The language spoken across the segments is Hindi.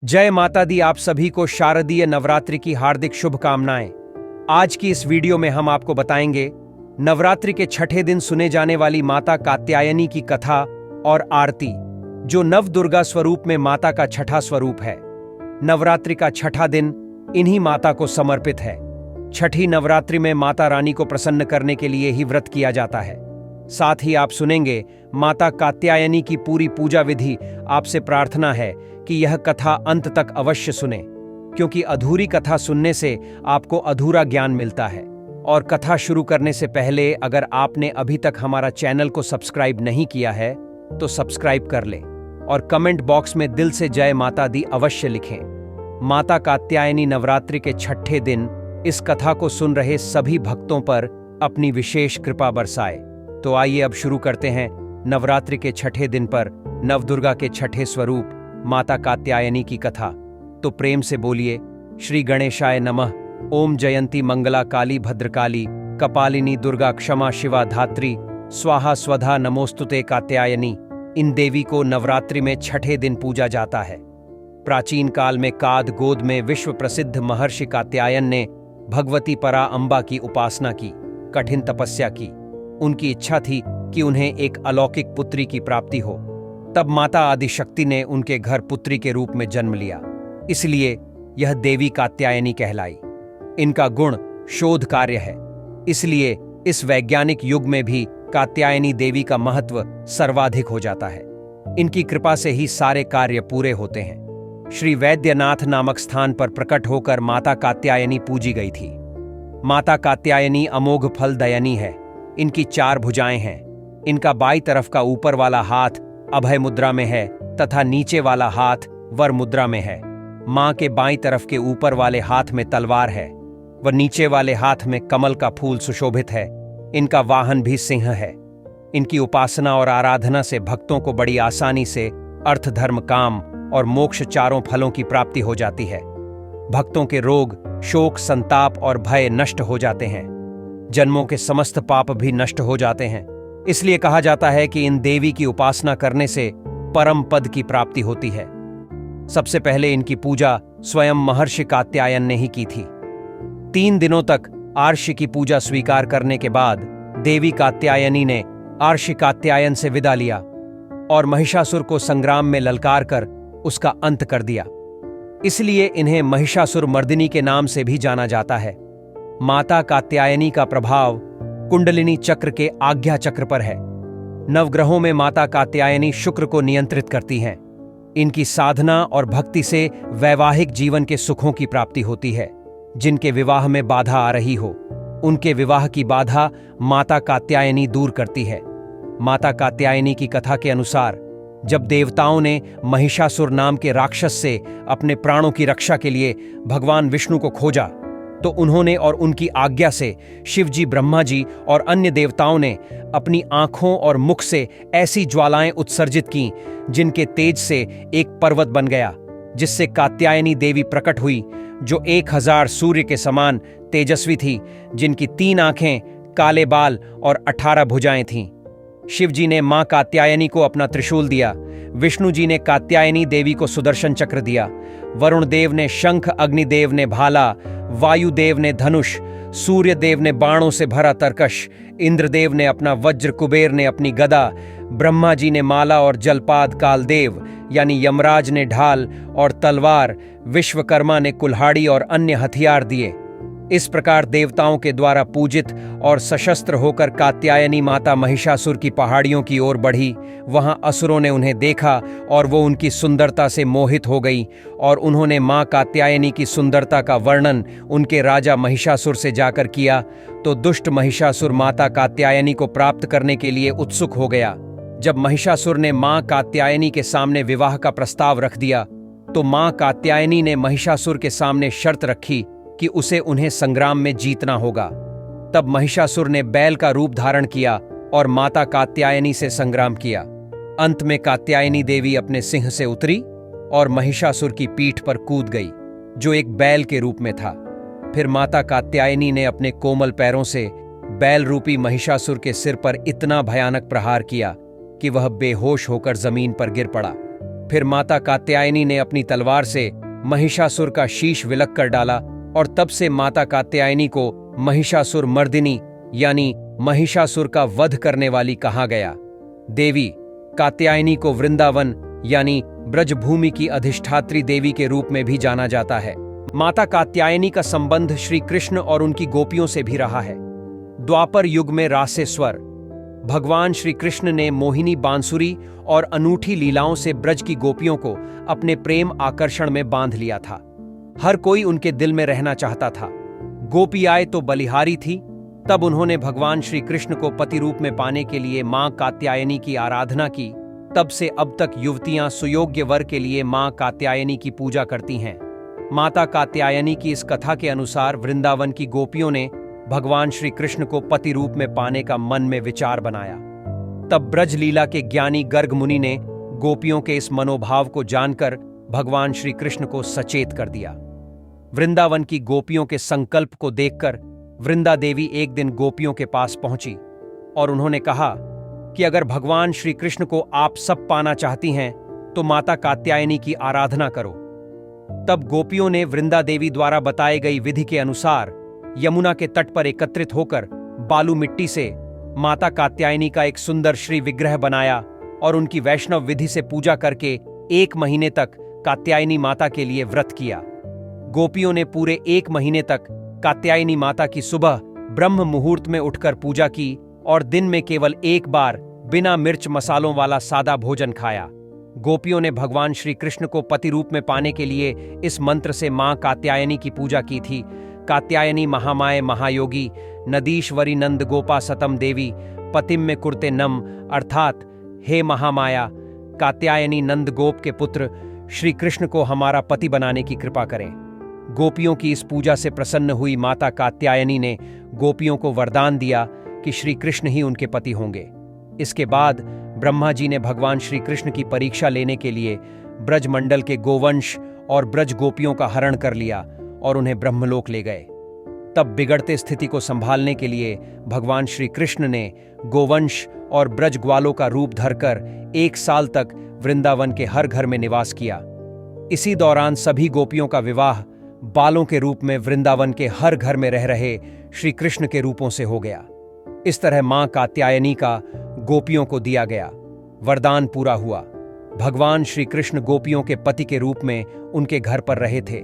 जय माता दी। आप सभी को शारदीय नवरात्रि की हार्दिक शुभकामनाएं। आज की इस वीडियो में हम आपको बताएंगे नवरात्रि के छठे दिन सुने जाने वाली माता कात्यायनी की कथा और आरती, जो नव दुर्गा स्वरूप में माता का छठा स्वरूप है। नवरात्रि का छठा दिन इन्हीं माता को समर्पित है। छठी नवरात्रि में माता रानी को प्रसन्न करने के लिए ही व्रत किया जाता है। साथ ही आप सुनेंगे माता कात्यायनी की पूरी पूजा विधि। आपसे प्रार्थना है कि यह कथा अंत तक अवश्य सुने, क्योंकि अधूरी कथा सुनने से आपको अधूरा ज्ञान मिलता है। और कथा शुरू करने से पहले अगर आपने अभी तक हमारा चैनल को सब्सक्राइब नहीं किया है तो सब्सक्राइब कर लें और कमेंट बॉक्स में दिल से जय माता दी अवश्य लिखें। माता कात्यायनी नवरात्रि के छठे दिन इस कथा को सुन रहे सभी भक्तों पर अपनी विशेष कृपा बरसाए। तो आइए अब शुरू करते हैं नवरात्रि के छठे दिन पर नवदुर्गा के छठे स्वरूप माता कात्यायनी की कथा। तो प्रेम से बोलिए श्री गणेशाय नमः। ओम जयंती मंगला काली भद्रकाली कपालिनी दुर्गा क्षमा शिवा धात्री स्वाहा स्वधा नमोस्तुते कात्यायनी। इन देवी को नवरात्रि में छठे दिन पूजा जाता है। प्राचीन काल में काद गोद में विश्व प्रसिद्ध महर्षि कात्यायन ने भगवती परा अम्बा की उपासना की, कठिन तपस्या की। उनकी इच्छा थी कि उन्हें एक अलौकिक पुत्री की प्राप्ति हो। तब माता आदिशक्ति ने उनके घर पुत्री के रूप में जन्म लिया, इसलिए यह देवी कात्यायनी कहलाई। इनका गुण शोध कार्य है, इसलिए इस वैज्ञानिक युग में भी कात्यायनी देवी का महत्व सर्वाधिक हो जाता है। इनकी कृपा से ही सारे कार्य पूरे होते हैं। श्री वैद्यनाथ नामक स्थान पर प्रकट होकर माता कात्यायनी पूजी गई थी। माता कात्यायनी अमोघ फल दयनी है। इनकी 4 भुजाएं हैं। इनका बाईं तरफ का ऊपर वाला हाथ अभय मुद्रा में है तथा नीचे वाला हाथ वर मुद्रा में है। मां के बाईं तरफ के ऊपर वाले हाथ में तलवार है व नीचे वाले हाथ में कमल का फूल सुशोभित है। इनका वाहन भी सिंह है। इनकी उपासना और आराधना से भक्तों को बड़ी आसानी से अर्थ धर्म काम और मोक्ष चारों फलों की प्राप्ति हो जाती है। भक्तों के रोग शोक संताप और भय नष्ट हो जाते हैं। जन्मों के समस्त पाप भी नष्ट हो जाते हैं। इसलिए कहा जाता है कि इन देवी की उपासना करने से परम पद की प्राप्ति होती है। सबसे पहले इनकी पूजा स्वयं महर्षि कात्यायन ने ही की थी। 3 दिनों तक आर्षि की पूजा स्वीकार करने के बाद देवी कात्यायनी ने आर्षि कात्यायन से विदा लिया और महिषासुर को संग्राम में ललकार कर उसका अंत कर दिया। इसलिए इन्हें महिषासुर मर्दिनी के नाम से भी जाना जाता है। माता कात्यायनी का प्रभाव कुंडलिनी चक्र के आज्ञा चक्र पर है। नवग्रहों में माता कात्यायनी शुक्र को नियंत्रित करती हैं। इनकी साधना और भक्ति से वैवाहिक जीवन के सुखों की प्राप्ति होती है। जिनके विवाह में बाधा आ रही हो, उनके विवाह की बाधा माता कात्यायनी दूर करती है। माता कात्यायनी की कथा के अनुसार जब देवताओं ने महिषासुर नाम के राक्षस से अपने प्राणों की रक्षा के लिए भगवान विष्णु को खोजा, तो उन्होंने और उनकी आज्ञा से शिवजी, ब्रह्मा जी और अन्य देवताओं ने अपनी आंखों और मुख से ऐसी ज्वालाएं उत्सर्जित की जिनके तेज से एक पर्वत बन गया, जिससे कात्यायनी देवी प्रकट हुई, जो 1000 सूर्य के समान तेजस्वी थी, जिनकी 3 आंखें, काले बाल और 18 भुजाएं थीं। शिवजी ने मां कात्यायनी को अपना त्रिशूल दिया। विष्णु जी ने कात्यायनी देवी को सुदर्शन चक्र दिया। वरुण देव ने शंख, अग्निदेव ने भाला, वायुदेव ने धनुष, सूर्य देव ने बाणों से भरा तरकश, इंद्रदेव ने अपना वज्र, कुबेर ने अपनी गदा, ब्रह्मा जी ने माला और जलपाद, कालदेव यानी यमराज ने ढाल और तलवार, विश्वकर्मा ने कुल्हाड़ी और अन्य हथियार दिए। इस प्रकार देवताओं के द्वारा पूजित और सशस्त्र होकर कात्यायनी माता महिषासुर की पहाड़ियों की ओर बढ़ी। वहां असुरों ने उन्हें देखा और वो उनकी सुंदरता से मोहित हो गई और उन्होंने मां कात्यायनी की सुंदरता का वर्णन उनके राजा महिषासुर से जाकर किया। तो दुष्ट महिषासुर माता कात्यायनी को प्राप्त करने के लिए उत्सुक हो गया। जब महिषासुर ने मां कात्यायनी के सामने विवाह का प्रस्ताव रख दिया, तो मां कात्यायनी ने महिषासुर के सामने शर्त रखी कि उसे उन्हें संग्राम में जीतना होगा। तब महिषासुर ने बैल का रूप धारण किया और माता कात्यायनी से संग्राम किया। अंत में कात्यायनी देवी अपने सिंह से उतरी और महिषासुर की पीठ पर कूद गई, जो एक बैल के रूप में था। फिर माता कात्यायनी ने अपने कोमल पैरों से बैल रूपी महिषासुर के सिर पर इतना भयानक प्रहार किया कि वह बेहोश होकर जमीन पर गिर पड़ा। फिर माता कात्यायनी ने अपनी तलवार से महिषासुर का शीश विलक कर डाला और तब से माता कात्यायनी को महिषासुर मर्दिनी यानी महिषासुर का वध करने वाली कहा गया। देवी कात्यायनी को वृंदावन यानी ब्रजभूमि की अधिष्ठात्री देवी के रूप में भी जाना जाता है। माता कात्यायनी का संबंध श्री कृष्ण और उनकी गोपियों से भी रहा है। द्वापर युग में रासेश्वर भगवान श्री कृष्ण ने मोहिनी बांसुरी और अनूठी लीलाओं से ब्रज की गोपियों को अपने प्रेम आकर्षण में बांध लिया था। हर कोई उनके दिल में रहना चाहता था। गोपियाएं तो बलिहारी थी। तब उन्होंने भगवान श्री कृष्ण को पति रूप में पाने के लिए मां कात्यायनी की आराधना की। तब से अब तक युवतियां सुयोग्य वर के लिए मां कात्यायनी की पूजा करती हैं। माता कात्यायनी की इस कथा के अनुसार वृंदावन की गोपियों ने भगवान श्री कृष्ण को पति रूप में पाने का मन में विचार बनाया। तब ब्रज लीला के ज्ञानी गर्ग मुनि ने गोपियों के इस मनोभाव को जानकर भगवान श्री कृष्ण को सचेत कर दिया। वृंदावन की गोपियों के संकल्प को देखकर वृंदा देवी एक दिन गोपियों के पास पहुंची और उन्होंने कहा कि अगर भगवान श्री कृष्ण को आप सब पाना चाहती हैं तो माता कात्यायनी की आराधना करो। तब गोपियों ने वृंदा देवी द्वारा बताई गई विधि के अनुसार यमुना के तट पर एकत्रित होकर बालू मिट्टी से माता कात्यायनी का एक सुंदर श्री विग्रह बनाया और उनकी वैष्णव विधि से पूजा करके 1 महीने तक कात्यायनी माता के लिए व्रत किया। गोपियों ने पूरे 1 महीने तक कात्यायनी माता की सुबह ब्रह्म मुहूर्त में उठकर पूजा की और दिन में केवल 1 बार बिना मिर्च मसालों वाला सादा भोजन खाया। गोपियों ने भगवान श्री कृष्ण को पति रूप में पाने के लिए इस मंत्र से मां कात्यायनी की पूजा की थी। कात्यायनी महामाय महायोगी नदीश्वरी नंद गोपा सतम देवी पतिम में कुर्ते नम, अर्थात हे महामाया कात्यायनी नंद गोप के पुत्र श्री कृष्ण को हमारा पति बनाने की कृपा करें। गोपियों की इस पूजा से प्रसन्न हुई माता कात्यायनी ने गोपियों को वरदान दिया कि श्री कृष्ण ही उनके पति होंगे। इसके बाद ब्रह्मा जी ने भगवान श्री कृष्ण की परीक्षा लेने के लिए ब्रजमंडल के गोवंश और ब्रज गोपियों का हरण कर लिया और उन्हें ब्रह्मलोक ले गए। तब बिगड़ते स्थिति को संभालने के लिए भगवान श्री कृष्ण ने गोवंश और ब्रज ग्वालों का रूप धरकर 1 साल तक वृंदावन के हर घर में निवास किया। इसी दौरान सभी गोपियों का विवाह बालों के रूप में वृंदावन के हर घर में रह रहे श्री कृष्ण के रूपों से हो गया। इस तरह मां कात्यायनी का गोपियों को दिया गया वरदान पूरा हुआ। भगवान श्री कृष्ण गोपियों के पति के रूप में उनके घर पर रहे थे।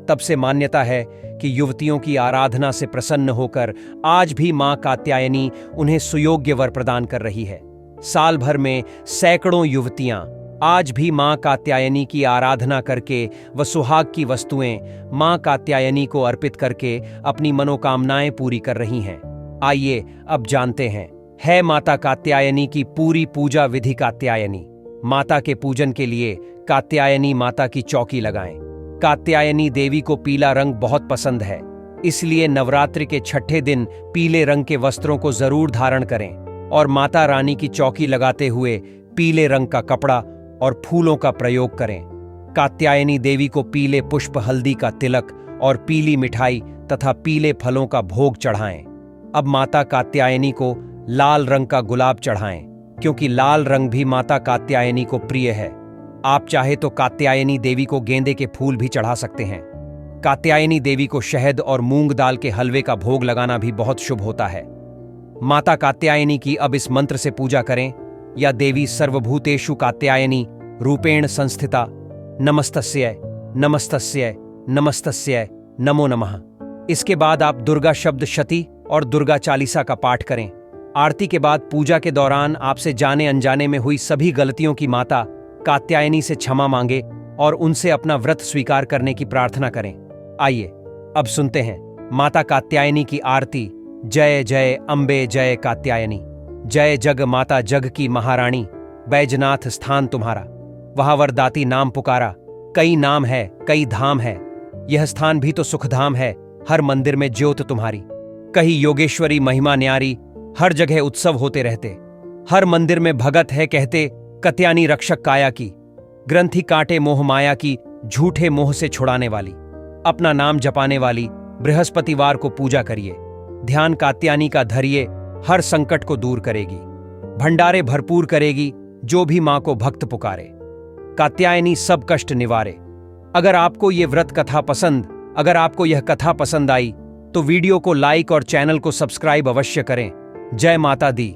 तब से मान्यता है कि युवतियों की आराधना से प्रसन्न होकर आज भी मां कात्यायनी उन्हें सुयोग्य वर प्रदान कर रही है। साल भर में सैकड़ों युवतियां आज भी मां कात्यायनी की आराधना करके व सुहाग की वस्तुएं मां कात्यायनी को अर्पित करके अपनी मनोकामनाएं पूरी कर रही हैं। आइए अब जानते हैं है माता कात्यायनी की पूरी पूजा विधि। कात्यायनी माता के पूजन के लिए कात्यायनी माता की चौकी लगाएं। कात्यायनी देवी को पीला रंग बहुत पसंद है, इसलिए नवरात्रि के 6ठे दिन पीले रंग के वस्त्रों को जरूर धारण करें और माता रानी की चौकी लगाते हुए पीले रंग का कपड़ा और फूलों का प्रयोग करें। कात्यायनी देवी को पीले पुष्प, हल्दी का तिलक और पीली मिठाई तथा पीले फलों का भोग चढ़ाएं। अब माता कात्यायनी को लाल रंग का गुलाब चढ़ाएं, क्योंकि लाल रंग भी माता कात्यायनी को प्रिय है। आप चाहे तो कात्यायनी देवी को गेंदे के फूल भी चढ़ा सकते हैं। कात्यायनी देवी को शहद और मूंग दाल के हलवे का भोग लगाना भी बहुत शुभ होता है। माता कात्यायनी की अब इस मंत्र से पूजा करें। या देवी सर्वभूतेषु कात्यायनी रूपेण संस्थिता नमस्तस्यै नमस्तस्यै नमस्तस्यै नमो नमः। इसके बाद आप दुर्गा शब्द शती और दुर्गा चालीसा का पाठ करें। आरती के बाद पूजा के दौरान आपसे जाने अनजाने में हुई सभी गलतियों की माता कात्यायनी से क्षमा मांगे और उनसे अपना व्रत स्वीकार करने की प्रार्थना करें। आइए अब सुनते हैं माता कात्यायनी की आरती। जय जय अम्बे जय कात्यायनी, जय जग माता जग की महारानी, बैजनाथ स्थान तुम्हारा, वहां वरदाती नाम पुकारा। कई नाम है कई धाम है, यह स्थान भी तो सुखधाम है, हर मंदिर में ज्योत तुम्हारी। कही योगेश्वरी महिमा न्यारी, हर जगह उत्सव होते रहते, हर मंदिर में भगत है कहते, कत्यानी रक्षक काया की, ग्रंथि काटे मोह माया की, झूठे मोह से छुड़ाने वाली। अपना नाम जपाने वाली बृहस्पतिवार को पूजा करिए, ध्यान कात्यानी का धरिए, हर संकट को दूर करेगी, भंडारे भरपूर करेगी, जो भी मां को भक्त पुकारे। कात्यायनी सब कष्ट निवारे। अगर आपको यह कथा पसंद आई तो वीडियो को लाइक और चैनल को सब्सक्राइब अवश्य करें। जय माता दी।